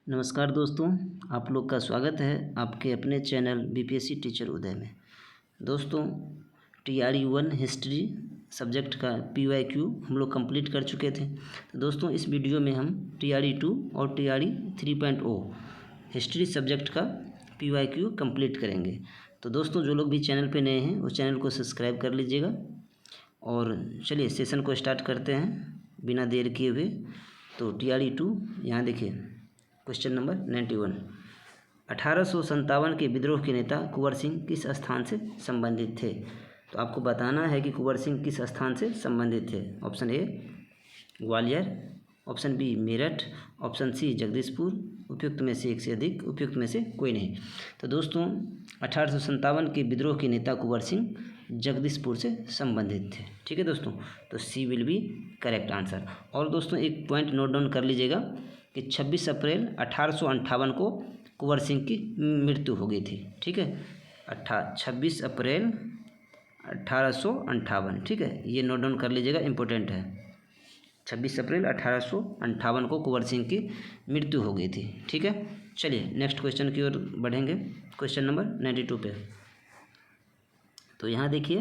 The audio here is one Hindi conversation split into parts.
नमस्कार दोस्तों, आप लोग का स्वागत है आपके अपने चैनल बीपीएससी टीचर उदय में। दोस्तों, TRE1 हिस्ट्री सब्जेक्ट का PYQ हम लोग कंप्लीट कर चुके थे। तो दोस्तों, इस वीडियो में हम TRE2 और TRE 3.0 हिस्ट्री सब्जेक्ट का PYQ कंप्लीट करेंगे। तो दोस्तों, जो लोग भी चैनल पे नए हैं वो चैनल को सब्सक्राइब कर लीजिएगा। और चलिए सेशन को स्टार्ट करते हैं बिना देर किए हुए। तो TRE2 यहाँ देखिए, क्वेश्चन नंबर 91। 1857 के विद्रोह के नेता कुंवर सिंह किस स्थान से संबंधित थे? तो आपको बताना है कि कुंवर सिंह किस स्थान से संबंधित थे। Option A Gwalior, option B Meerut, option C Jagdishpur. उपयुक्त में से एक से अधिक, उपयुक्त में से कोई नहीं। तो दोस्तों, 1857 के विद्रोह के नेता कुंवर सिंह जगदीशपुर से संबंधित थे। ठीक है दोस्तों, तो C will be correct answer. और दोस्तों, एक पॉइंट नोट डाउन कर लीजिएगा कि 26 अप्रैल 1858 को कुंवर सिंह की मृत्यु हो गई थी। ठीक है, 26 अप्रैल 1858। ठीक है, ये नोट डाउन कर लीजिएगा, इम्पोर्टेंट है। 26 अप्रैल 1858 को कुंवर सिंह की मृत्यु हो गई थी। ठीक है, चलिए नेक्स्ट क्वेश्चन की ओर बढ़ेंगे। क्वेश्चन नंबर 92 पे। तो यहाँ देखिए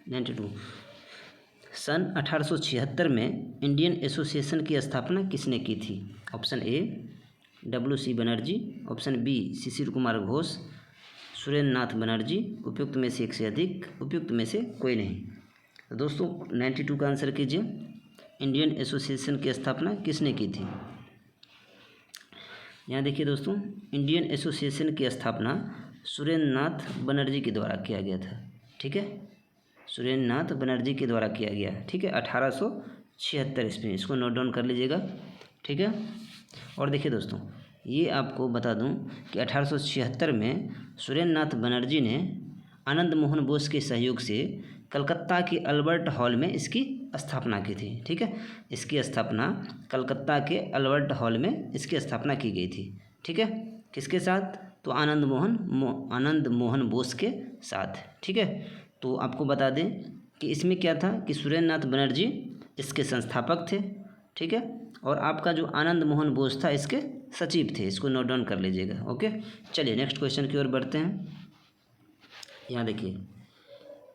92। सन 1876 में इंडियन एसोसिएशन की स्थापना किसने की थी? Option A WC Banerjee, option B Shishir Kumar Ghosh, Surendra Nath Banerjee. उपयुक्त में से एक से अधिक, उपयुक्त में से कोई नहीं। तो दोस्तों, 92 का आंसर कीजिए। इंडियन एसोसिएशन की स्थापना किसने की थी? यहाँ देखिए दोस्तों, इंडियन एसोसिएशन की स्थापना सुरेंद्र नाथ बनर्जी के द्वारा किया गया था। ठीक है, सुरेंद्र नाथ बनर्जी के द्वारा किया गया। ठीक है, 1876 ईस्वी। इसको नोट डाउन कर लीजिएगा। ठीक है, और देखिए दोस्तों, ये आपको बता दूं कि 1876 में सुरेंद्र नाथ बनर्जी ने आनंद मोहन बोस के सहयोग से कलकत्ता के अल्बर्ट हॉल में इसकी स्थापना की थी। ठीक है, इसकी स्थापना कलकत्ता के अल्बर्ट हॉल में इसकी स्थापना की गई थी। ठीक है, किसके साथ? तो आनंद मोहन बोस के साथ। ठीक है, तो आपको बता दें कि इसमें क्या था कि सुरेंद्र नाथ बनर्जी इसके संस्थापक थे। ठीक है, और आपका जो आनंद मोहन बोस था इसके सचिव थे। इसको नोट डाउन कर लीजिएगा। ओके, चलिए नेक्स्ट क्वेश्चन की ओर बढ़ते हैं। यहाँ देखिए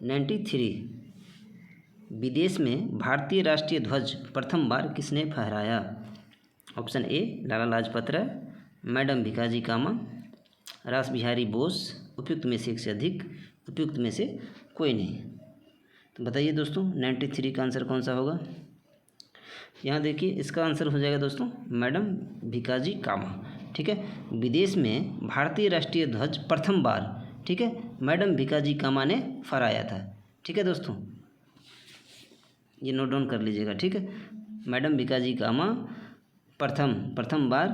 93। विदेश में भारतीय राष्ट्रीय ध्वज प्रथम बार किसने फहराया? Option A Lala Lajpat Rai, madam Bhikaji Cama, Ras Behari Bose. उपयुक्त में से एक से अधिक, उपयुक्त में से कोई नहीं। तो बताइए दोस्तों, 93 का आंसर कौन सा होगा? यहाँ देखिए, इसका आंसर हो जाएगा दोस्तों मैडम भिकाजी कामा। ठीक है, विदेश में भारतीय राष्ट्रीय ध्वज प्रथम बार, ठीक है, मैडम भिकाजी कामा ने फहराया था। ठीक है दोस्तों, ये नोट डाउन कर लीजिएगा। ठीक है, मैडम भिकाजी कामा प्रथम बार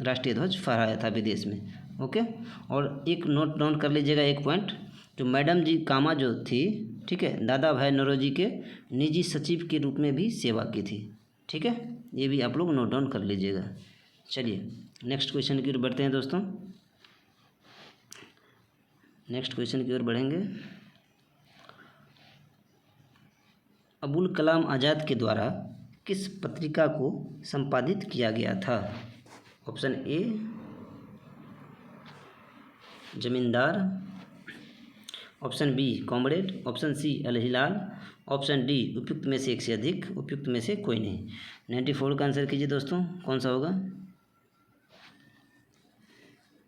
राष्ट्रीय ध्वज फहराया था विदेश में। ओके, और एक नोट डाउन कर लीजिएगा, एक पॉइंट, जो मैडम जी कामा जो थी, ठीक है, दादा भाई नौरोजी के निजी सचिव के रूप में भी सेवा की थी। ठीक है, ये भी आप लोग नोट डाउन कर लीजिएगा। चलिए नेक्स्ट क्वेश्चन की ओर बढ़ते हैं दोस्तों। नेक्स्ट क्वेश्चन की ओर बढ़ेंगे। अबुल कलाम आज़ाद के द्वारा किस पत्रिका को संपादित किया गया था? Option A Zamindar, option B Comrade, option C Al Hilal, option D उपयुक्त में से एक से अधिक, उपयुक्त में से कोई नहीं। 94 का आंसर कीजिए दोस्तों, कौन सा होगा?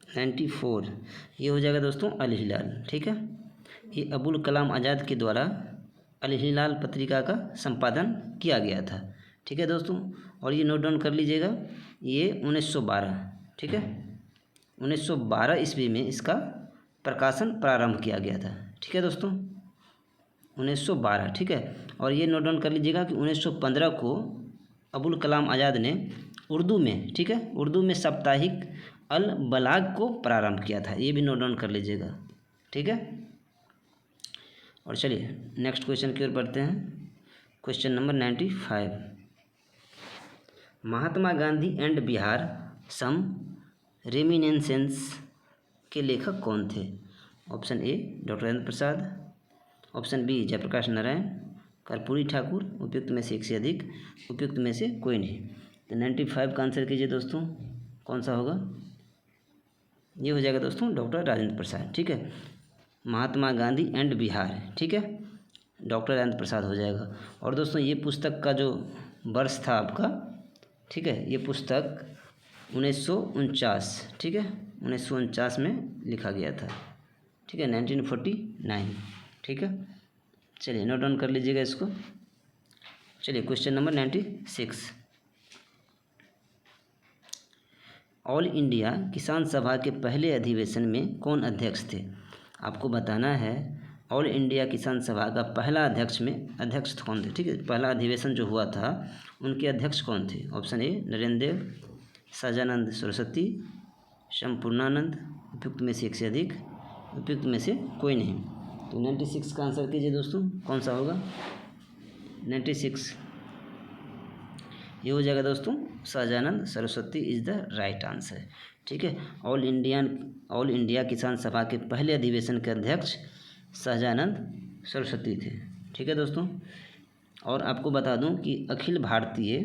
94 ये हो जाएगा दोस्तों अल हिलाल। ठीक है, ये अबुल कलाम आज़ाद के द्वारा अल हिलाल पत्रिका का संपादन किया गया था। ठीक है दोस्तों, और ये नोट डाउन कर लीजिएगा, ये 1912, ठीक है, 1912 ईस्वी में इसका प्रकाशन प्रारंभ किया गया था। ठीक है दोस्तों, 1912। ठीक है, और ये नोट डाउन कर लीजिएगा कि 1915 को अबुल कलाम आज़ाद ने उर्दू में, ठीक है, उर्दू में साप्ताहिक अल बलाग को प्रारंभ किया था। ये भी नोट डाउन कर लीजिएगा। ठीक है, और चलिए नेक्स्ट क्वेश्चन की ओर बढ़ते हैं। Question number 95। Mahatma Gandhi and Bihar some reminiscences के लेखक कौन थे? Option A doctor Rajendra Prasad, option B Jayaprakash Narayan, Karpoori Thakur. उपयुक्त में से एक से अधिक, उपयुक्त में से कोई नहीं। तो 95 का आंसर कीजिए दोस्तों, कौन सा होगा? ये हो जाएगा दोस्तों डॉक्टर राजेंद्र प्रसाद। ठीक है, महात्मा गांधी एंड बिहार, ठीक है, डॉक्टर राजेंद्र प्रसाद हो जाएगा। और दोस्तों ये पुस्तक का जो वर्ष था आपका, ठीक है, ये पुस्तक 1949, ठीक है, 1949 में लिखा गया था, ठीक है, 1949, ठीक है। चलिए नोट डाउन कर लीजिएगा इसको। चलिए क्वेश्चन नंबर 96, ऑल इंडिया किसान सभा के पहले अधिवेशन में कौन अध्यक्ष थे? आपको बताना है ऑल इंडिया किसान सभा का पहला अध्यक्ष कौन थे, ठीक है, पहला अधिवेशन जो हुआ था उनके अध्यक्ष कौन थे? ऑप्शन ए नरेंद्र देव, सहजानंद सरस्वती, संपूर्णानंद, उपयुक्त में से एक से अधिक, उपयुक्त में से कोई नहीं। तो 96 का आंसर कीजिए दोस्तों, कौन सा होगा? 96 ये हो जाएगा दोस्तों, Sahajanand Saraswati is the right answer, ठीक है। ऑल इंडिया किसान सभा के पहले अधिवेशन के अध्यक्ष सहजानंद सरस्वती थे, ठीक है दोस्तों। और आपको बता दूं कि अखिल भारतीय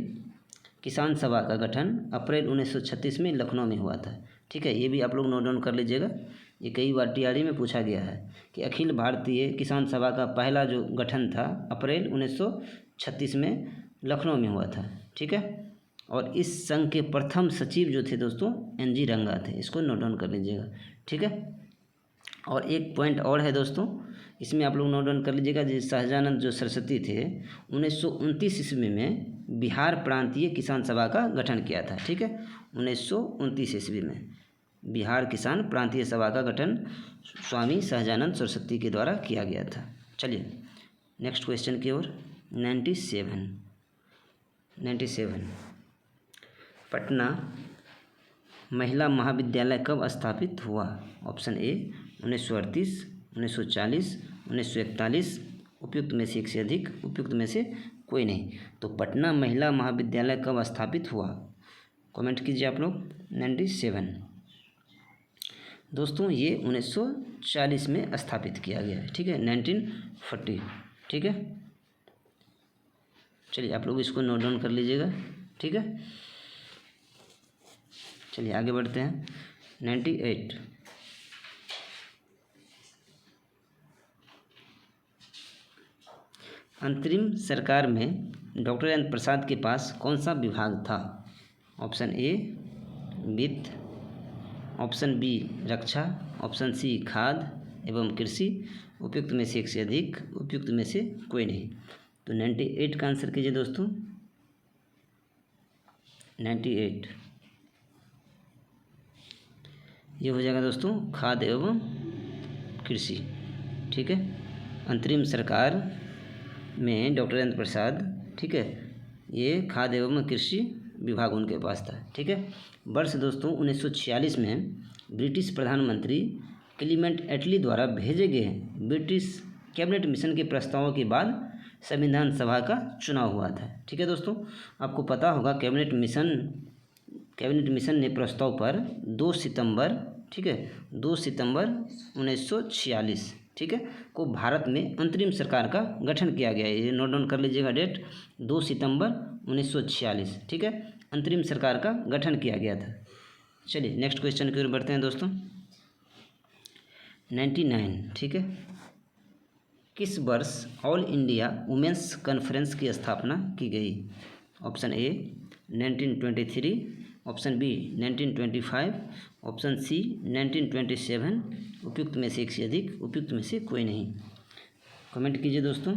किसान सभा का गठन अप्रैल 1936 में लखनऊ में हुआ था, ठीक है, ये भी आप लोग नोट डाउन कर लीजिएगा। ये कई बार टीआरई में पूछा गया है कि अखिल भारतीय किसान सभा का पहला जो गठन था अप्रैल 1936 में लखनऊ में हुआ था, ठीक है। और इस संघ के प्रथम सचिव जो थे दोस्तों NG रंगा थे, इसको नोट डाउन कर लीजिएगा, ठीक है। और एक पॉइंट और है दोस्तों, इसमें आप लोग नोट डाउन कर लीजिएगा, जिस सहजानंद जो सरस्वती थे 1929 ईस्वी में बिहार प्रांतीय किसान सभा का गठन किया था, ठीक है, 1929 ईस्वी में बिहार किसान प्रांतीय सभा का गठन स्वामी सहजानंद सरस्वती के द्वारा किया गया था। चलिए नेक्स्ट क्वेश्चन की ओर। 97 पटना महिला महाविद्यालय कब स्थापित हुआ? ऑप्शन ए 1938, 1940, 1941, उपयुक्त में से एक से अधिक, उपयुक्त में से कोई नहीं। तो पटना महिला महाविद्यालय कब स्थापित हुआ? कमेंट कीजिए आप लोग। 97 दोस्तों ये 1940 में स्थापित किया गया है, ठीक है, 1940, ठीक है। चलिए आप लोग इसको नोट डाउन कर लीजिएगा, ठीक है। चलिए आगे बढ़ते हैं। 98 अंतरिम सरकार में डॉक्टर राजेंद्र प्रसाद के पास कौन सा विभाग था? ऑप्शन ए वित्त, ऑप्शन बी रक्षा, ऑप्शन सी खाद्य एवं कृषि, उपयुक्त में से एक से अधिक, उपयुक्त में से कोई नहीं। तो 98 का आंसर कीजिए दोस्तों। 98 ये हो जाएगा दोस्तों खाद्य एवं कृषि, ठीक है। अंतरिम सरकार में डॉक्टर राजेंद्र प्रसाद, ठीक है, ये खाद्य एवं कृषि विभाग उनके पास था, ठीक है। वर्ष दोस्तों 1946 में ब्रिटिश प्रधानमंत्री क्लीमेंट एटली द्वारा भेजे गए ब्रिटिश कैबिनेट मिशन के प्रस्तावों के बाद संविधान सभा का चुनाव हुआ था, ठीक है दोस्तों। आपको पता होगा कैबिनेट मिशन ने प्रस्ताव पर 2 सितंबर, ठीक है, 2 सितंबर 1946, ठीक है, को भारत में अंतरिम सरकार का गठन किया गया है। ये नोट डाउन कर लीजिएगा डेट, 2 सितंबर 1946, ठीक है, अंतरिम सरकार का गठन किया गया था। चलिए नेक्स्ट क्वेश्चन की ओर बढ़ते हैं दोस्तों। 99, ठीक है, किस वर्ष ऑल इंडिया वुमेंस कॉन्फ्रेंस की स्थापना की गई? Option A 1923, option B 1925, option C 1927, उपयुक्त में से एक से अधिक, उपयुक्त में से कोई नहीं। कमेंट कीजिए दोस्तों।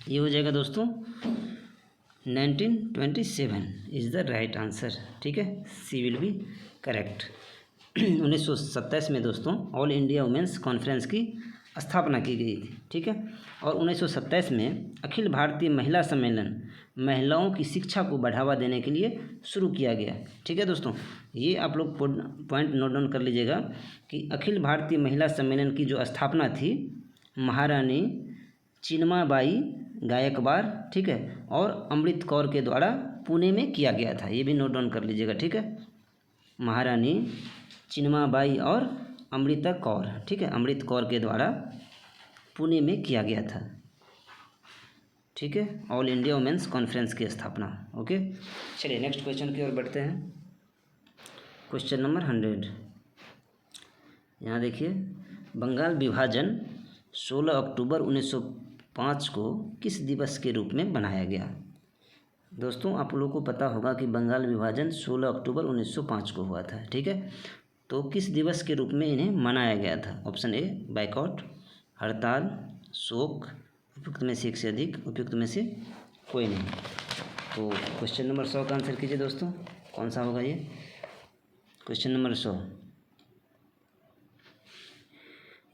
ये हो जाएगा दोस्तों 1927 इज़ द राइट आंसर, ठीक है, सी विल बी करेक्ट। 1927 में दोस्तों ऑल इंडिया वुमेंस कॉन्फ्रेंस की स्थापना की गई थी, ठीक है। और 1927 में अखिल भारतीय महिला सम्मेलन महिलाओं की शिक्षा को बढ़ावा देने के लिए शुरू किया गया, ठीक है दोस्तों। ये आप लोग पॉइंट नोट डाउन कर लीजिएगा कि अखिल भारतीय महिला सम्मेलन की जो स्थापना थी महारानी चिन्नाबाई गायकवाड़, ठीक है, और अमृत कौर के द्वारा पुणे में किया गया था। ये भी नोट डाउन कर लीजिएगा, ठीक है, महारानी चिन्नाबाई और अमृता कौर, ठीक है, अमृत कौर के द्वारा पुणे में किया गया था। ठीक है, ऑल इंडिया वुमेंस कॉन्फ्रेंस की स्थापना। ओके, चलिए नेक्स्ट क्वेश्चन की ओर बढ़ते हैं। क्वेश्चन नंबर 100, यहाँ देखिए, बंगाल विभाजन 16 अक्टूबर 1905 को किस दिवस के रूप में मनाया गया? दोस्तों आप लोगों को पता होगा कि बंगाल विभाजन 16 अक्टूबर 1905 को हुआ था। ठीक है, तो किस दिवस के रूप में इन्हें मनाया गया था? ऑप्शन ए बाइकआउट, हड़ताल, शोक, उपयुक्त में से एक से अधिक, उपयुक्त में से कोई नहीं। तो क्वेश्चन नंबर 100 का आंसर कीजिए दोस्तों, कौन सा होगा ये? क्वेश्चन नंबर 100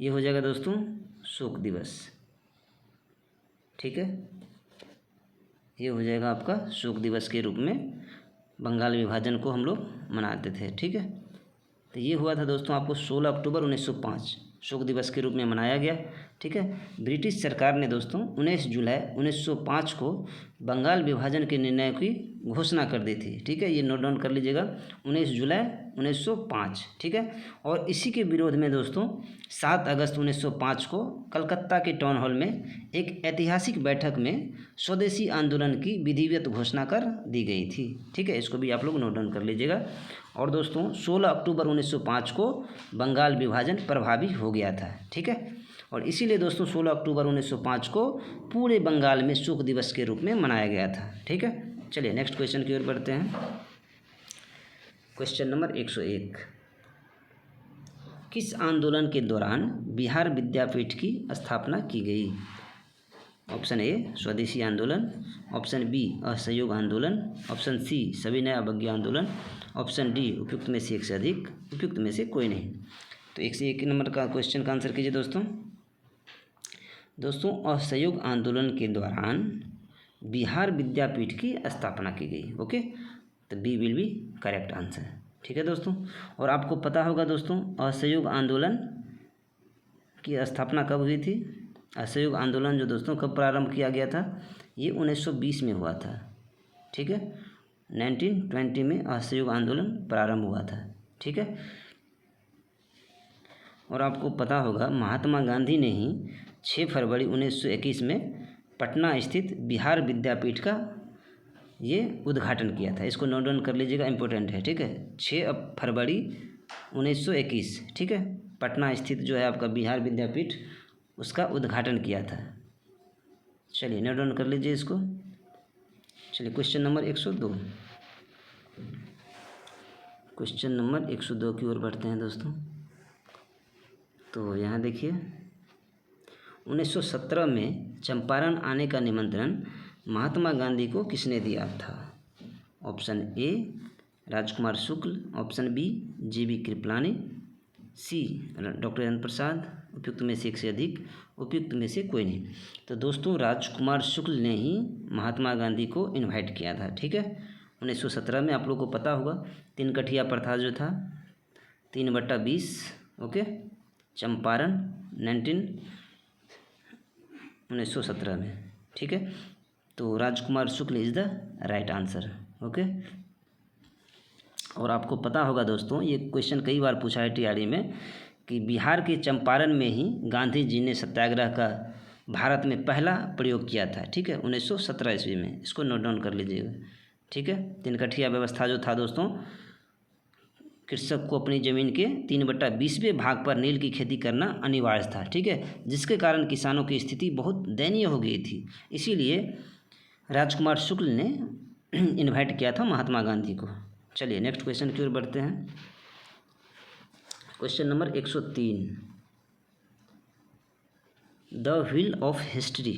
ये हो जाएगा दोस्तों शोक दिवस। ठीक है, ये हो जाएगा आपका शोक दिवस के रूप में बंगाल विभाजन को हम लोग मनाते थे। ठीक है, तो ये हुआ था दोस्तों आपको 16 अक्टूबर 1905 शोक दिवस के रूप में मनाया गया। ठीक है, ब्रिटिश सरकार ने दोस्तों 19 जुलाई 1905 को बंगाल विभाजन के निर्णय की घोषणा कर दी थी। ठीक है, ये नोट डाउन कर लीजिएगा, 19 जुलाई 1905। ठीक है, और इसी के विरोध में दोस्तों 7 अगस्त 1905 को कलकत्ता के टाउन हॉल में एक ऐतिहासिक बैठक में स्वदेशी आंदोलन की विधिवत घोषणा कर दी गई थी। ठीक है, इसको भी आप लोग नोट डाउन कर लीजिएगा। और दोस्तों 16 अक्टूबर 1905 को बंगाल विभाजन प्रभावी हो गया था। ठीक है, और इसीलिए दोस्तों 16 अक्टूबर 1905 को पूरे बंगाल में शोक दिवस के रूप में मनाया गया था। ठीक है, चलिए नेक्स्ट क्वेश्चन की ओर बढ़ते हैं। क्वेश्चन नंबर 101, किस आंदोलन के दौरान बिहार विद्यापीठ की स्थापना की गई? ऑप्शन ए स्वदेशी आंदोलन, ऑप्शन बी असहयोग आंदोलन, ऑप्शन सी सविनय अवज्ञा आंदोलन, ऑप्शन डी उपयुक्त में से एक से अधिक, उपयुक्त में से कोई नहीं। तो 101 नंबर का क्वेश्चन का आंसर कीजिए दोस्तों। दोस्तों असहयोग आंदोलन के दौरान बिहार विद्यापीठ की स्थापना की गई। ओके, तो B will be correct answer. ठीक है दोस्तों, और आपको पता होगा दोस्तों असहयोग आंदोलन की स्थापना कब हुई थी? असहयोग आंदोलन जो दोस्तों कब प्रारंभ किया गया था? ये 1920 में हुआ था। ठीक है, 1920 में असहयोग आंदोलन प्रारंभ हुआ था। ठीक है, और आपको पता होगा महात्मा गांधी ने ही 6 फरवरी 1921 में पटना स्थित बिहार विद्यापीठ का ये उद्घाटन किया था। इसको नोट डाउन कर लीजिएगा, इम्पोर्टेंट है। ठीक है, 6 फरवरी 1921, ठीक है, पटना स्थित जो है आपका बिहार विद्यापीठ, उसका उद्घाटन किया था। चलिए नोट डाउन कर लीजिए इसको। चलिए क्वेश्चन नंबर 102, क्वेश्चन नंबर 102 की ओर बढ़ते हैं दोस्तों। तो यहाँ देखिए, 1917 में चंपारण आने का निमंत्रण महात्मा गांधी को किसने दिया था? Option A Rajkumar Shukla, option B G B. Kripalani, C doctor Rajendra Prasad, उपयुक्त में से एक से अधिक, उपयुक्त में से कोई नहीं। तो दोस्तों राजकुमार शुक्ल ने ही महात्मा गांधी को इनवाइट किया था। ठीक है, 1917 में आप लोगों को पता होगा 3 कठिया प्रथा जो था 3/20। ओके, चंपारण 1917 में। ठीक है, तो Rajkumar Shukla is the right answer. Okay, और आपको पता होगा दोस्तों ये क्वेश्चन कई बार पूछा है टीआरई में कि बिहार के चंपारण में ही गांधी जी ने सत्याग्रह का भारत में पहला प्रयोग किया था। ठीक है, 1917 ईस्वी में। इसको नोट डाउन कर लीजिएगा। ठीक है, 3 कठिया व्यवस्था जो था दोस्तों, कृषक को अपनी ज़मीन के 3/20वें भाग पर नील की खेती करना अनिवार्य था। ठीक है, जिसके कारण किसानों की स्थिति बहुत दयनीय हो गई थी। इसीलिए राजकुमार शुक्ल ने इनवाइट किया था महात्मा गांधी को। चलिए नेक्स्ट क्वेश्चन की ओर बढ़ते हैं। Question number 103, the wheel of history,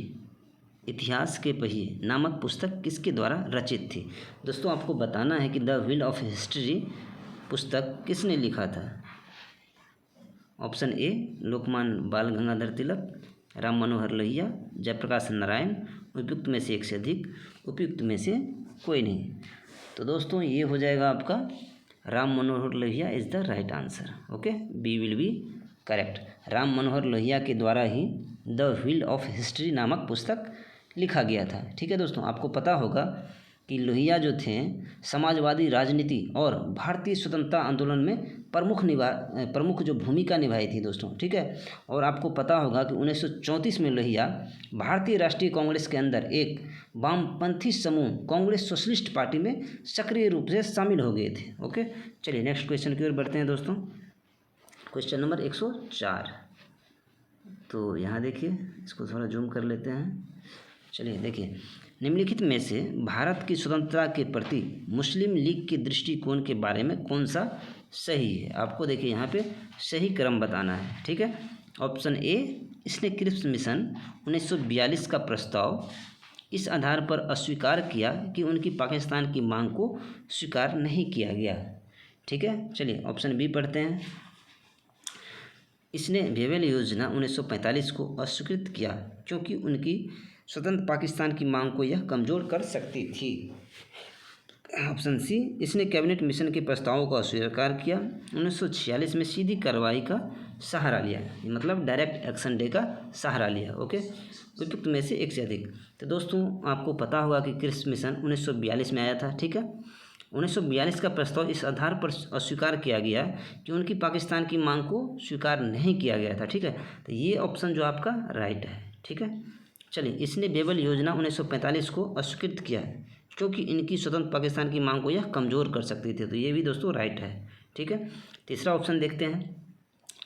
इतिहास के पहिए नामक पुस्तक किसके द्वारा रचित थी? दोस्तों आपको बताना है कि द व्हील ऑफ हिस्ट्री पुस्तक किसने लिखा था? ऑप्शन ए लोकमान्य बाल गंगाधर तिलक, राम मनोहर लोहिया, जयप्रकाश नारायण, उपयुक्त में से एक से अधिक, उपयुक्त में से कोई नहीं। तो दोस्तों ये हो जाएगा आपका Ram Manohar Lohia is the right answer. Okay, B will be correct. Ram Manohar Lohia के द्वारा ही द व्हील ऑफ हिस्ट्री नामक पुस्तक लिखा गया था। ठीक है दोस्तों, आपको पता होगा कि लोहिया जो थे समाजवादी राजनीति और भारतीय स्वतंत्रता आंदोलन में प्रमुख जो भूमिका निभाई थी दोस्तों, ठीक है। और आपको पता होगा कि 1934 में लोहिया भारतीय राष्ट्रीय कांग्रेस के अंदर एक वामपंथी समूह कांग्रेस सोशलिस्ट पार्टी में सक्रिय रूप से शामिल हो गए थे। ओके, चलिए नेक्स्ट क्वेश्चन की ओर बढ़ते हैं दोस्तों। Question number 104। तो यहाँ देखिए, इसको थोड़ा जूम कर लेते हैं। चलिए देखिए, निम्नलिखित में से भारत की स्वतंत्रता के प्रति मुस्लिम लीग के दृष्टिकोण के बारे में कौन सा सही है? आपको देखिए यहाँ पे सही क्रम बताना है, ठीक है। ऑप्शन ए, इसने क्रिप्स मिशन 1942 का प्रस्ताव इस आधार पर अस्वीकार किया कि उनकी पाकिस्तान की मांग को स्वीकार नहीं किया गया, ठीक है। चलिए ऑप्शन बी पढ़ते हैं। इसने वेवेल योजना 1945 को अस्वीकृत किया क्योंकि उनकी स्वतंत्र पाकिस्तान की मांग को यह कमज़ोर कर सकती थी। ऑप्शन सी, इसने कैबिनेट मिशन के प्रस्तावों को अस्वीकार किया। 1946 में सीधी कार्रवाई का सहारा लिया, मतलब डायरेक्ट एक्शन डे का सहारा लिया। ओके, उपयुक्त में से एक से अधिक। तो दोस्तों आपको पता होगा कि क्रिप्स मिशन 1942 में आया था, ठीक है। 1942 का प्रस्ताव इस आधार पर अस्वीकार किया गया कि उनकी पाकिस्तान की मांग को स्वीकार नहीं किया गया था, ठीक है। तो ये ऑप्शन जो आपका राइट है, ठीक है। चलिए, इसने वेवेल योजना 1945 को अस्वीकृत किया क्योंकि इनकी स्वतंत्र पाकिस्तान की मांग को यह कमज़ोर कर सकती थी। तो ये भी दोस्तों राइट है, ठीक है। तीसरा ऑप्शन देखते हैं।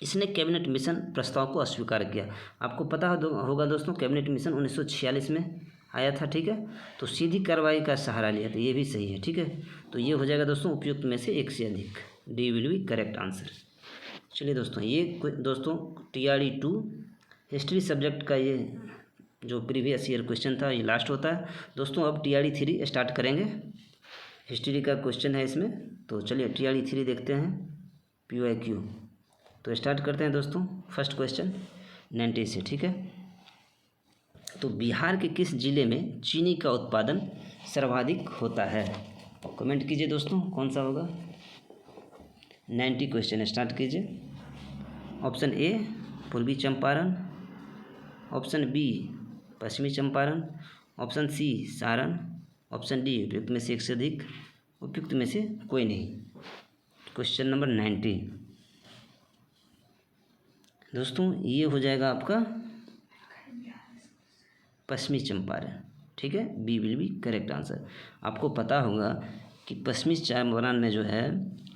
इसने कैबिनेट मिशन प्रस्ताव को अस्वीकार किया। आपको पता होगा दोस्तों, कैबिनेट मिशन 1946 में आया था, ठीक है। तो सीधी कार्रवाई का सहारा लिया, तो ये भी सही है, ठीक है। तो ये हो जाएगा दोस्तों उपयुक्त में से एक से अधिक। D will be correct answer. चलिए दोस्तों, ये दोस्तों TRE 2 हिस्ट्री सब्जेक्ट का ये जो प्रीवियस ईयर क्वेश्चन था, ये लास्ट होता है दोस्तों। अब TRE 3 स्टार्ट करेंगे। हिस्ट्री का क्वेश्चन है इसमें, तो चलिए TRE 3 देखते हैं, PYQ। तो स्टार्ट करते हैं दोस्तों। फर्स्ट क्वेश्चन 90 से, ठीक है। तो बिहार के किस जिले में चीनी का उत्पादन सर्वाधिक होता है? कमेंट कीजिए दोस्तों, कौन सा होगा। 90 क्वेश्चन स्टार्ट कीजिए। ऑप्शन ए पूर्वी चंपारण, ऑप्शन बी पश्चिमी Champaran, option C Saran, option D उपयुक्त में से एक से अधिक, उपयुक्त में से कोई नहीं। क्वेश्चन नंबर 90 दोस्तों, ये हो जाएगा आपका पश्चिमी चंपारण, ठीक है। B will be correct answer. आपको पता होगा कि पश्चिमी चंपारण में जो है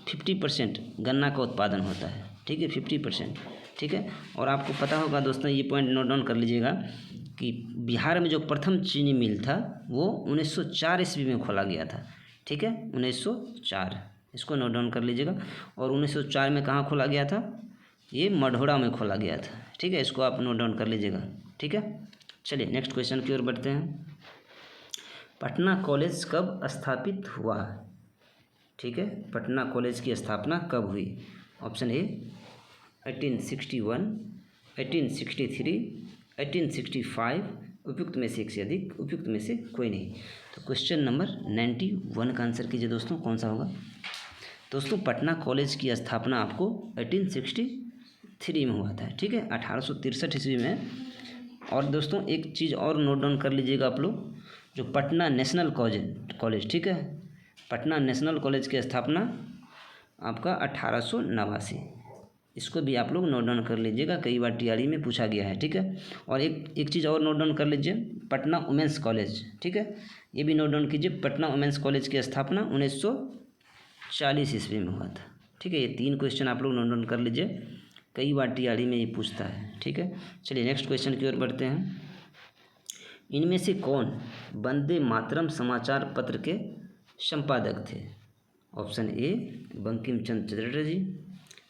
50% गन्ना का उत्पादन होता है, ठीक है, 50%, ठीक है। और आपको पता होगा दोस्तों, ये पॉइंट नोट डाउन कर लीजिएगा कि बिहार में जो प्रथम चीनी मिल था वो 1904 ईस्वी में खोला गया था, ठीक है, 1904, इसको नोट डाउन कर लीजिएगा। और 1904 में कहाँ खोला गया था? ये मढ़ौरा में खोला गया था, ठीक है, इसको आप नोट डाउन कर लीजिएगा, ठीक है। चलिए नेक्स्ट क्वेश्चन की ओर बढ़ते हैं। पटना कॉलेज कब स्थापित हुआ? ठीक है, पटना कॉलेज की स्थापना कब हुई? ऑप्शन ए 1861, 1863, 1865, उपयुक्त में से एक से अधिक, उपयुक्त में से कोई नहीं। तो क्वेश्चन नंबर 91 का आंसर कीजिए दोस्तों, कौन सा होगा? दोस्तों पटना कॉलेज की स्थापना आपको 1863 में हुआ था, ठीक है, 1863 ईस्वी में। और दोस्तों एक चीज़ और नोट डाउन कर लीजिएगा आप लोग, जो पटना नेशनल कॉलेज, ठीक है, पटना नेशनल कॉलेज की स्थापना आपका 1889, इसको भी आप लोग नोट डाउन कर लीजिएगा, कई बार TRE में पूछा गया है, ठीक है। और एक चीज़ और नोट डाउन कर लीजिए, पटना वुमेंस कॉलेज, ठीक है, ये भी नोट डाउन कीजिए, पटना वुमेंस कॉलेज की स्थापना 1940 ईस्वी में हुआ था, ठीक है। ये 3 क्वेश्चन आप लोग नोट डाउन कर लीजिए, कई बार TRE में ये पूछता है, ठीक है। चलिए नेक्स्ट क्वेश्चन की ओर बढ़ते हैं। इनमें से कौन वंदे मातरम समाचार पत्र के संपादक थे? ऑप्शन ए बंकिम चंद्र चटर्जी,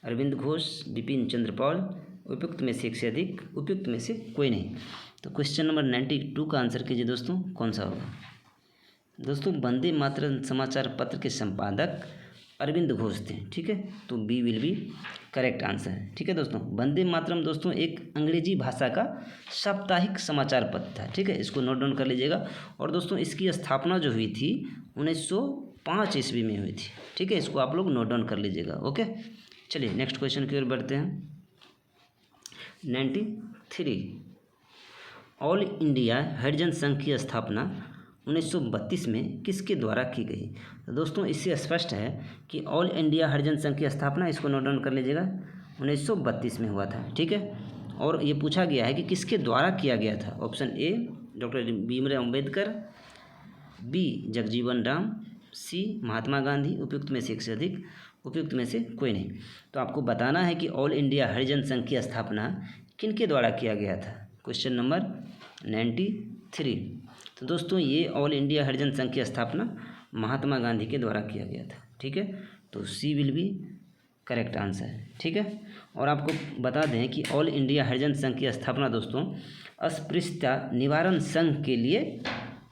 अरविंद घोष, बिपिन चंद्र पाल, उपयुक्त में से एक से अधिक, उपयुक्त में से कोई नहीं। तो क्वेश्चन नंबर 92 का आंसर कीजिए दोस्तों, कौन सा होगा? दोस्तों वंदे मातरम समाचार पत्र के संपादक अरविंद घोष थे, ठीक है, तो B will be correct answer है, ठीक है। दोस्तों वंदे मातरम दोस्तों एक अंग्रेजी भाषा का साप्ताहिक समाचार पत्र था, ठीक है, इसको नोट डाउन कर लीजिएगा। और दोस्तों इसकी स्थापना जो हुई थी 1905 ईस्वी में हुई थी, ठीक है, इसको आप लोग नोट डाउन कर लीजिएगा, ओके। चलिए नेक्स्ट क्वेश्चन की ओर बढ़ते हैं। 93 ऑल इंडिया हरिजन संघ की स्थापना 1932 में किसके द्वारा की गई? तो दोस्तों इससे स्पष्ट है कि ऑल इंडिया हरिजन संघ की स्थापना, इसको नोट डाउन कर लीजिएगा, 1932 में हुआ था। ठीक है, और ये पूछा गया है कि किसके द्वारा किया गया था। Option A doctor Bhimrao Ambedkar, B Jagjivan Ram, C Mahatma Gandhi, उपयुक्त में से एक से अधिक, उपयुक्त में से कोई नहीं। तो आपको बताना है कि ऑल इंडिया हरिजन संघ की स्थापना किनके द्वारा किया गया था। Question number 93। तो दोस्तों ये ऑल इंडिया हरिजन संघ की स्थापना महात्मा गांधी के द्वारा किया गया था। ठीक है, तो C will be correct answer है। ठीक है, और आपको बता दें कि ऑल इंडिया हरिजन संघ की स्थापना दोस्तों अस्पृश्यता निवारण संघ के लिए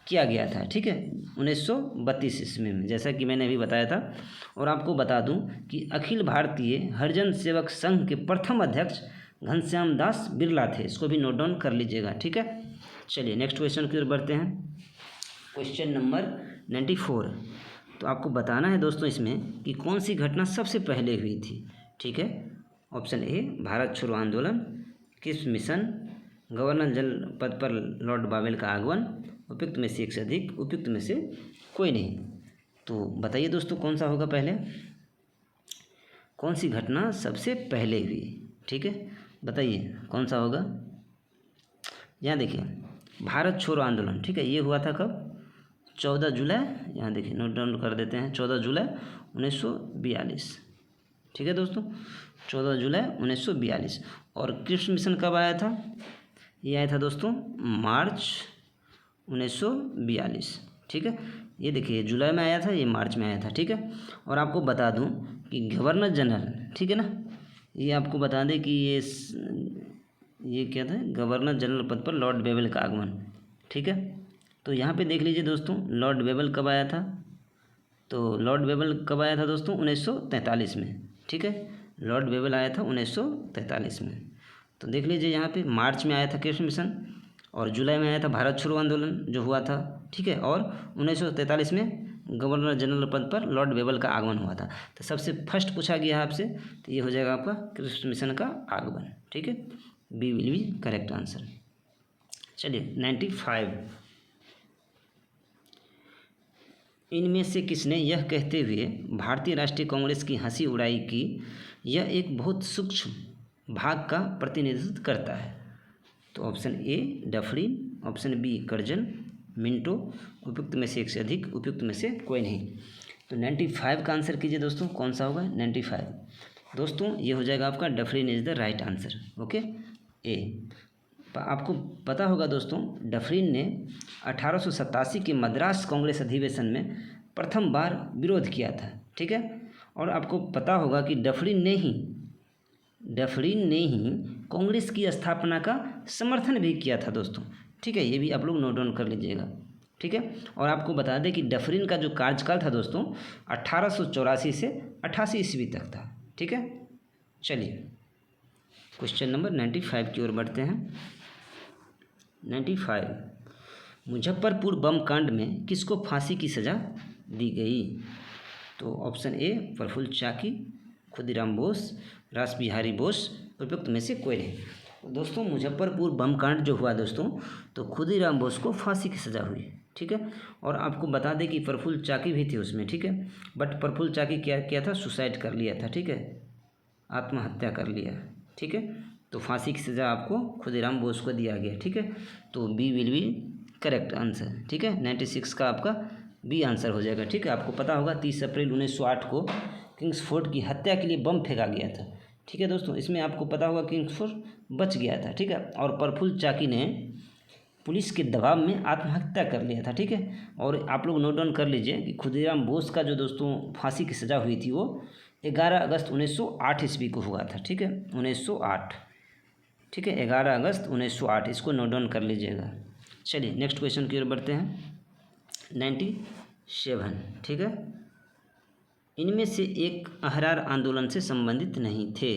किया गया था। ठीक है, 1932 ईस्वी में, जैसा कि मैंने अभी बताया था। और आपको बता दूं कि अखिल भारतीय हरिजन सेवक संघ के प्रथम अध्यक्ष घनश्याम दास बिरला थे। इसको भी नोट डाउन कर लीजिएगा। ठीक है, चलिए नेक्स्ट क्वेश्चन की ओर बढ़ते हैं। Question number 94। तो आपको बताना है दोस्तों इसमें कि कौन सी घटना सबसे पहले हुई थी। ठीक है, ऑप्शन ए भारत छोड़ो आंदोलन, किस मिशन, गवर्नर जनरल पद पर लॉर्ड बावेल का आगमन, उपयुक्त में से एक से अधिक, उपयुक्त में से कोई नहीं। तो बताइए दोस्तों कौन सा होगा पहले, कौन सी घटना सबसे पहले हुई। ठीक है, बताइए कौन सा होगा। यहाँ देखिए भारत छोड़ो आंदोलन, ठीक है, ये हुआ था कब, 14 जुलाई, यहाँ देखिए नोट डाउन कर देते हैं, 14 जुलाई 1942। ठीक है दोस्तों, 14 जुलाई 1942। और कृष्ण मिशन कब आया था, ये आया था दोस्तों मार्च 1942। ठीक है, ये देखिए जुलाई में आया था, ये मार्च में आया था। ठीक है, और आपको बता दूं कि गवर्नर जनरल, ठीक है ना, ये आपको बता दें कि ये क्या था, गवर्नर जनरल पद पर लॉर्ड बेवेल का आगमन। ठीक है, तो यहाँ पे देख लीजिए दोस्तों लॉर्ड बेवेल कब आया था। तो लॉर्ड बेवेल कब आया था दोस्तों, 1943 में। ठीक है, लॉर्ड बेवेल आया था 1943 में। तो देख लीजिए यहाँ पे मार्च में आया था कृष्ण मिशन, और जुलाई में आया था भारत छोड़ो आंदोलन जो हुआ था। ठीक है, और 1943 में गवर्नर जनरल पद पर लॉर्ड बेवेल का आगमन हुआ था। तो सबसे फर्स्ट पूछा गया है आपसे, तो ये हो जाएगा आपका कृष्ण मिशन का आगमन। ठीक है, B will be correct answer. चलिए 95। इनमें से किसने यह कहते हुए भारतीय राष्ट्रीय कांग्रेस की हंसी उड़ाई कि यह एक बहुत सूक्ष्म भाग का प्रतिनिधित्व करता है। तो option A Dufferin, option B Curzon, Minto, उपयुक्त में से एक से अधिक, उपयुक्त में से कोई नहीं। तो 95 का आंसर कीजिए दोस्तों, कौन सा होगा 95। दोस्तों ये हो जाएगा आपका Dufferin is the right answer. Okay, A. आपको पता होगा दोस्तों डफरिन ने 1887 के मद्रास कांग्रेस अधिवेशन में प्रथम बार विरोध किया था। ठीक है, और आपको पता होगा कि डफरिन ने ही कांग्रेस की स्थापना का समर्थन भी किया था दोस्तों। ठीक है, ये भी आप लोग नोट डाउन कर लीजिएगा। ठीक है, और आपको बता दें कि डफरिन का जो कार्यकाल था दोस्तों 1884 से 88 ईस्वी तक था। ठीक है, चलिए क्वेश्चन नंबर 95 की ओर बढ़ते हैं। 95, मुजफ्फरपुर बम कांड में किसको फांसी की सज़ा दी गई। तो ऑप्शन ए प्रफुल्ल चाकी, खुदीराम बोस, रास बिहारी बोस, उपयुक्त में से कोई नहीं। दोस्तों मुजफ्फरपुर बम कांड जो हुआ दोस्तों, तो खुदीराम बोस को फांसी की सज़ा हुई। ठीक है, और आपको बता दें कि प्रफुल्ल चाकी भी थे उसमें। ठीक है, बट प्रफुल्ल चाकी क्या किया था, सुसाइड कर लिया था। ठीक है, आत्महत्या कर लिया। ठीक है, तो फांसी की सज़ा आपको खुदीराम बोस को दिया गया। ठीक है, तो B will be correct answer. ठीक है, 96 का आपका बी आंसर हो जाएगा। ठीक है, आपको पता होगा 30 अप्रैल 1908 को किंग्सफोर्ड की हत्या के लिए बम फेंका गया था। ठीक है दोस्तों, इसमें आपको पता होगा किंग्सफोर्ड बच गया था। ठीक है, और प्रफुल्ल चाकी ने पुलिस के दबाव में आत्महत्या कर लिया था। ठीक है, और आप लोग नोट डाउन कर लीजिए कि खुदीराम बोस का जो दोस्तों फांसी की सज़ा हुई थी वो 11 अगस्त 1908 ईस्वी को हुआ था। ठीक है, 1908। ठीक है, 11 अगस्त 1908, इसको नोट डाउन कर लीजिएगा। चलिए नेक्स्ट क्वेश्चन की ओर बढ़ते हैं। 97। ठीक है, इनमें से एक अहरार आंदोलन से संबंधित नहीं थे।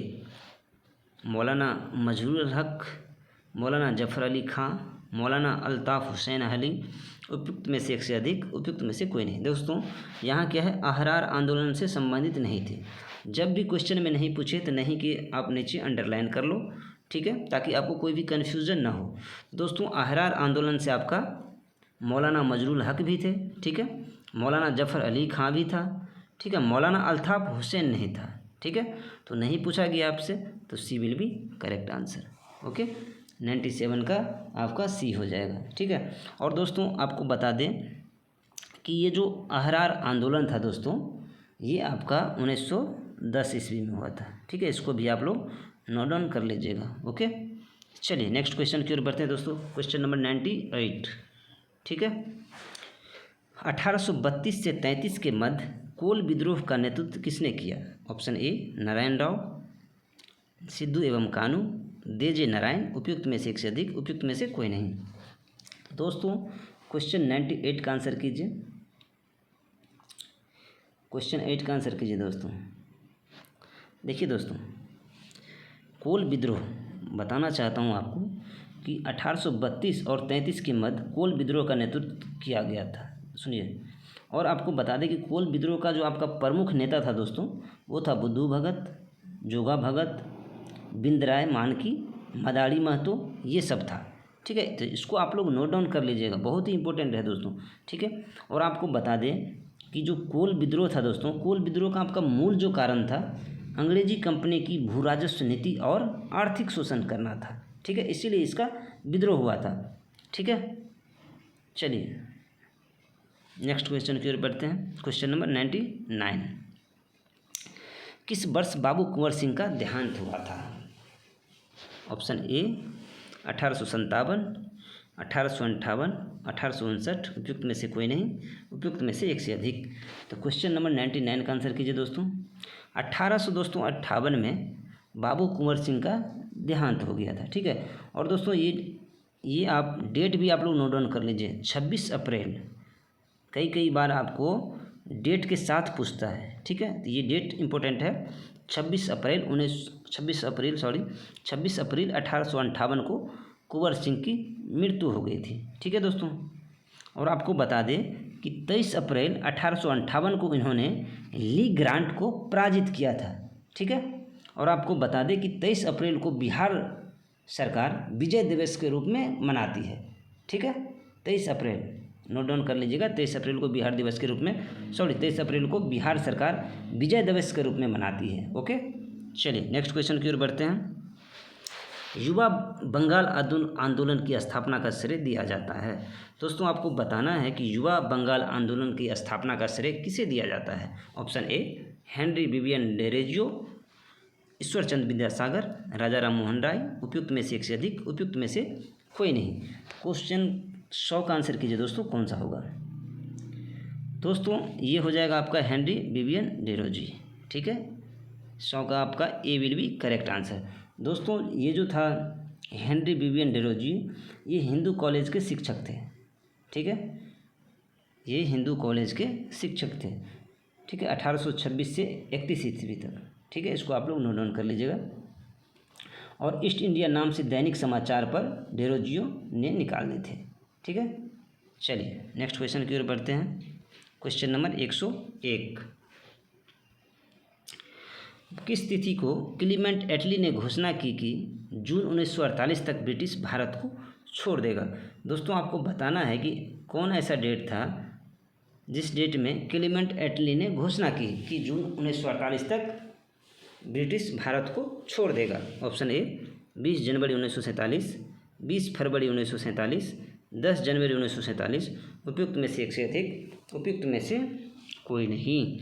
मौलाना मजरूर हक, मौलाना जफ़र अली खां, मौलाना अल्ताफ़ हुसैन अली, उपयुक्त में से एक से अधिक, उपयुक्त में से कोई नहीं। दोस्तों यहाँ क्या है, अहरार आंदोलन से संबंधित नहीं थे। जब भी क्वेश्चन में नहीं पूछे तो नहीं कि आप नीचे अंडरलाइन कर लो। ठीक है, ताकि आपको कोई भी कन्फ्यूज़न ना हो। दोस्तों अहरार आंदोलन से आपका मौलाना मजरुल हक भी थे, ठीक है, मौलाना जफ़र अली खां भी था, ठीक है, मौलाना अल्ताफ़ हुसैन नहीं था, ठीक है। तो नहीं पूछा गया आपसे, तो C will be correct answer. Okay, 97 का आपका सी हो जाएगा, ठीक है। और दोस्तों आपको बता दें कि ये जो अहरार आंदोलन था दोस्तों, ये आपका 1910 ईस्वी में हुआ था, ठीक है। इसको भी आप लोग नोट डाउन कर लीजिएगा। ओके, चलिए नेक्स्ट क्वेश्चन की ओर बढ़ते हैं दोस्तों। क्वेश्चन नंबर 98, ठीक है। 1832 से 33 के मध्य कोल विद्रोह का नेतृत्व किसने किया? ऑप्शन ए नारायण राव, सिद्धू एवं कानू, देजे नारायण, उपयुक्त में से एक से अधिक, उपयुक्त में से कोई नहीं। दोस्तों क्वेश्चन 98 का आंसर कीजिए, क्वेश्चन 8 का आंसर कीजिए दोस्तों। देखिए दोस्तों, कोल विद्रोह बताना चाहता हूँ आपको कि 1832 और 33 के मध्य कोल विद्रोह का नेतृत्व किया गया था। सुनिए, और आपको बता दें कि कोल विद्रोह का जो आपका प्रमुख नेता था दोस्तों, वो था बुद्धू भगत, जोगा भगत, बिंदराय मानकी, मदारी महतो, ये सब था, ठीक है। तो इसको आप लोग नोट डाउन कर लीजिएगा, बहुत ही इंपॉर्टेंट है दोस्तों, ठीक है। और आपको बता दें कि जो कोल विद्रोह था दोस्तों, कोल विद्रोह का आपका मूल जो कारण था, अंग्रेजी कंपनी की भू राजस्व नीति और आर्थिक शोषण करना था, ठीक है, इसीलिए इसका विद्रोह हुआ था, ठीक है। चलिए नेक्स्ट क्वेश्चन की ओर बढ़ते हैं। क्वेश्चन नंबर 99, किस वर्ष बाबू कुंवर सिंह का देहांत हुआ था? ऑप्शन ए 1857, 1858, 1859, उपयुक्त में से कोई नहीं, उपयुक्त में से एक से अधिक। तो क्वेश्चन नंबर 99 का आंसर कीजिए दोस्तों। 1858 में बाबू कुंवर सिंह का देहांत हो गया था, ठीक है। और दोस्तों ये आप डेट भी आप लोग नोट डाउन कर लीजिए, 26 अप्रैल। कई बार आपको डेट के साथ पूछता है, ठीक है, तो ये डेट इंपॉर्टेंट है। 26 अप्रैल 1858 को कुंवर सिंह की मृत्यु हो गई थी, ठीक है दोस्तों। और आपको बता दें कि 23 अप्रैल 1858 को इन्होंने ली ग्रांट को पराजित किया था, ठीक है। और आपको बता दें कि 23 अप्रैल को बिहार सरकार विजय दिवस के रूप में मनाती है, ठीक है। 23 अप्रैल नोट डाउन कर लीजिएगा, 23 अप्रैल को बिहार दिवस के रूप में 23 अप्रैल को बिहार सरकार विजय दिवस के रूप में मनाती है। ओके, चलिए नेक्स्ट क्वेश्चन की ओर बढ़ते हैं। युवा बंगाल आंदोलन की स्थापना का श्रेय दिया जाता है। दोस्तों आपको बताना है कि युवा बंगाल आंदोलन की स्थापना का श्रेय किसे दिया जाता है? Option A Henry Vivian Derozio, Ishwar Chandra Vidyasagar, Raja Ram Mohan Roy, उपयुक्त में से एक से अधिक, उपयुक्त में से कोई नहीं। क्वेश्चन 100 का आंसर कीजिए दोस्तों, कौन सा होगा? दोस्तों ये हो जाएगा आपका हेनरी विवियन डेरोजी, ठीक है। 100 का आपका ए विल बी करेक्ट आंसर। दोस्तों ये जो था हेनरी विवियन डेरोजी, ये हिंदू कॉलेज के शिक्षक थे, ठीक है, ये हिंदू कॉलेज के शिक्षक थे, ठीक है, 1826 से 31 ईस्वी तक, ठीक है। इसको आप लोग नोट डाउन कर लीजिएगा। और ईस्ट इंडिया नाम से दैनिक समाचार पर डेरोजियो ने निकाले थे, ठीक है। चलिए नेक्स्ट क्वेश्चन की ओर बढ़ते हैं। क्वेश्चन नंबर 101, किस तिथि को क्लीमेंट एटली ने घोषणा की कि जून 1948 तक ब्रिटिश भारत को छोड़ देगा? दोस्तों आपको बताना है कि कौन ऐसा डेट था जिस डेट में क्लीमेंट एटली ने घोषणा की कि जून 1948 तक ब्रिटिश भारत को छोड़ देगा। ऑप्शन ए 20 जनवरी 1947, 20 फरवरी 1947, 10 जनवरी 1947, उपयुक्त में से एक से अधिक, उपयुक्त में से कोई नहीं।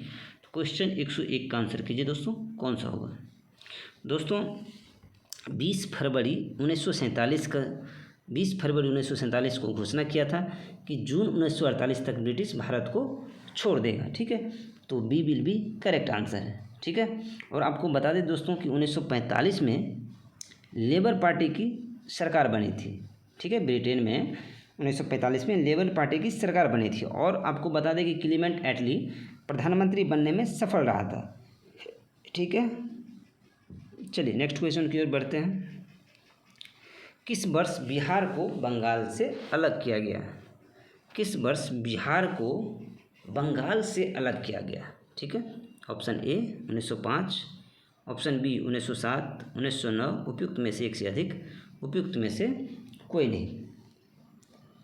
क्वेश्चन 101 का आंसर कीजिए दोस्तों, कौन सा होगा? दोस्तों 20 फरवरी 1947 को घोषणा किया था कि जून 1948 तक ब्रिटिश भारत को छोड़ देगा, ठीक है। तो B will be correct answer है, ठीक है। और आपको बता दें दोस्तों कि 1945 में लेबर पार्टी की सरकार बनी थी, ठीक है। ब्रिटेन में 1945 में लेबर पार्टी की सरकार बनी थी। और आपको बता दें कि क्लीमेंट एटली प्रधानमंत्री बनने में सफल रहा था, ठीक है। चलिए नेक्स्ट क्वेश्चन की ओर बढ़ते हैं। किस वर्ष बिहार को बंगाल से अलग किया गया? किस वर्ष बिहार को बंगाल से अलग किया गया, ठीक है। ऑप्शन ए 1905, ऑप्शन बी 1907, 1909, उपयुक्त में से एक से अधिक, उपयुक्त में से कोई नहीं।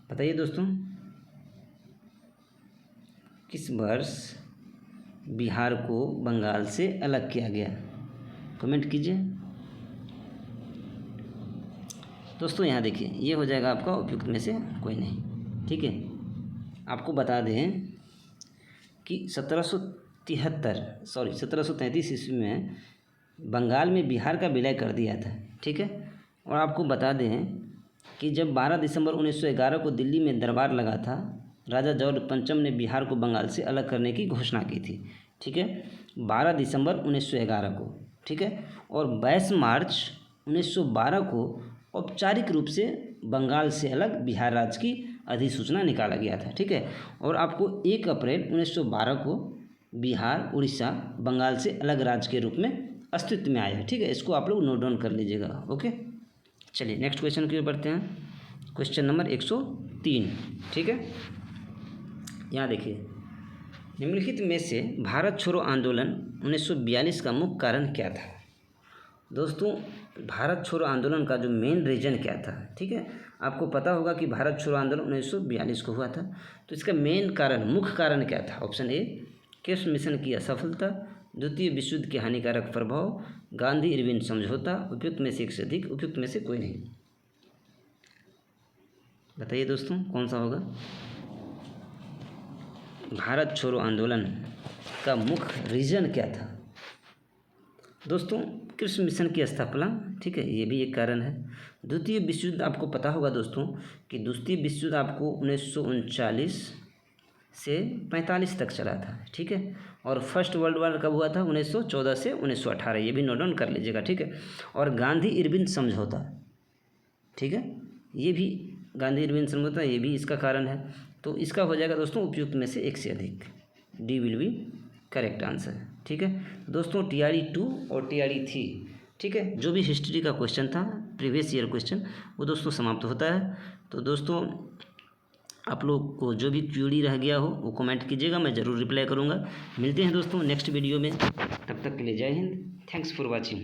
बताइए दोस्तों। किस वर्ष बिहार को बंगाल से अलग किया गया? कमेंट कीजिए दोस्तों। यहाँ देखिए, ये हो जाएगा आपका उपयुक्त में से कोई नहीं। ठीक है, आपको बता दें कि 1733 ईस्वी में बंगाल में बिहार का विलय कर दिया था। ठीक है, और आपको बता दें कि जब 12 दिसंबर 1911 को दिल्ली में दरबार लगा था, राजा जॉर्ज पंचम ने बिहार को बंगाल से अलग करने की घोषणा की थी। ठीक है, 12 दिसंबर 1911 को। ठीक है, और 22 मार्च 1912 को औपचारिक रूप से बंगाल से अलग बिहार राज्य की अधिसूचना निकाला गया था। ठीक है, और आपको 1 अप्रैल 1912 को बिहार उड़ीसा बंगाल से अलग राज्य के रूप में अस्तित्व में आया। ठीक है, इसको आप लोग नोट डाउन कर लीजिएगा। ओके, चलिए नेक्स्ट क्वेश्चन की ओर बढ़ते हैं। Question number 103। ठीक है, यहाँ देखिए, निम्नलिखित में से भारत छोड़ो आंदोलन 1942 का मुख्य कारण क्या था? दोस्तों, भारत छोड़ो आंदोलन का जो मेन रीजन क्या था? ठीक है, आपको पता होगा कि भारत छोड़ो आंदोलन 1942 को हुआ था, तो इसका मेन कारण, मुख्य कारण क्या था? ऑप्शन ए, क्रिप्स मिशन की असफलता, द्वितीय विश्व युद्ध के हानिकारक प्रभाव, गांधी इरविन समझौता, उपयुक्त में से एक से अधिक, उपयुक्त में से कोई नहीं। बताइए दोस्तों, कौन सा होगा? भारत छोड़ो आंदोलन का मुख्य रीजन क्या था? दोस्तों, क्रिप्स मिशन की स्थापना। ठीक है, ये भी एक कारण है। द्वितीय विश्व युद्ध, आपको पता होगा दोस्तों कि द्वितीय विश्व युद्ध आपको 1939 से 45 तक चला था। ठीक है, और फर्स्ट वर्ल्ड वॉर कब हुआ था? 1914 से 1918। ये भी नोट डाउन कर लीजिएगा। ठीक है, और गांधी इरविन समझौता। ठीक है, ये भी गांधी इरविन समझौता, ये भी इसका कारण है। तो इसका हो जाएगा दोस्तों उपयुक्त में से एक से अधिक। D will be correct answer. ठीक है दोस्तों, TRE 2 और TRE 3, ठीक है, जो भी हिस्ट्री का क्वेश्चन था, प्रीवियस ईयर क्वेश्चन, वो दोस्तों समाप्त होता है। तो दोस्तों, आप लोग को जो भी क्वेरी रह गया हो वो कमेंट कीजिएगा, मैं ज़रूर रिप्लाई करूँगा। मिलते हैं दोस्तों नेक्स्ट वीडियो में, तब तक के लिए जय हिंद, थैंक्स फॉर वॉचिंग।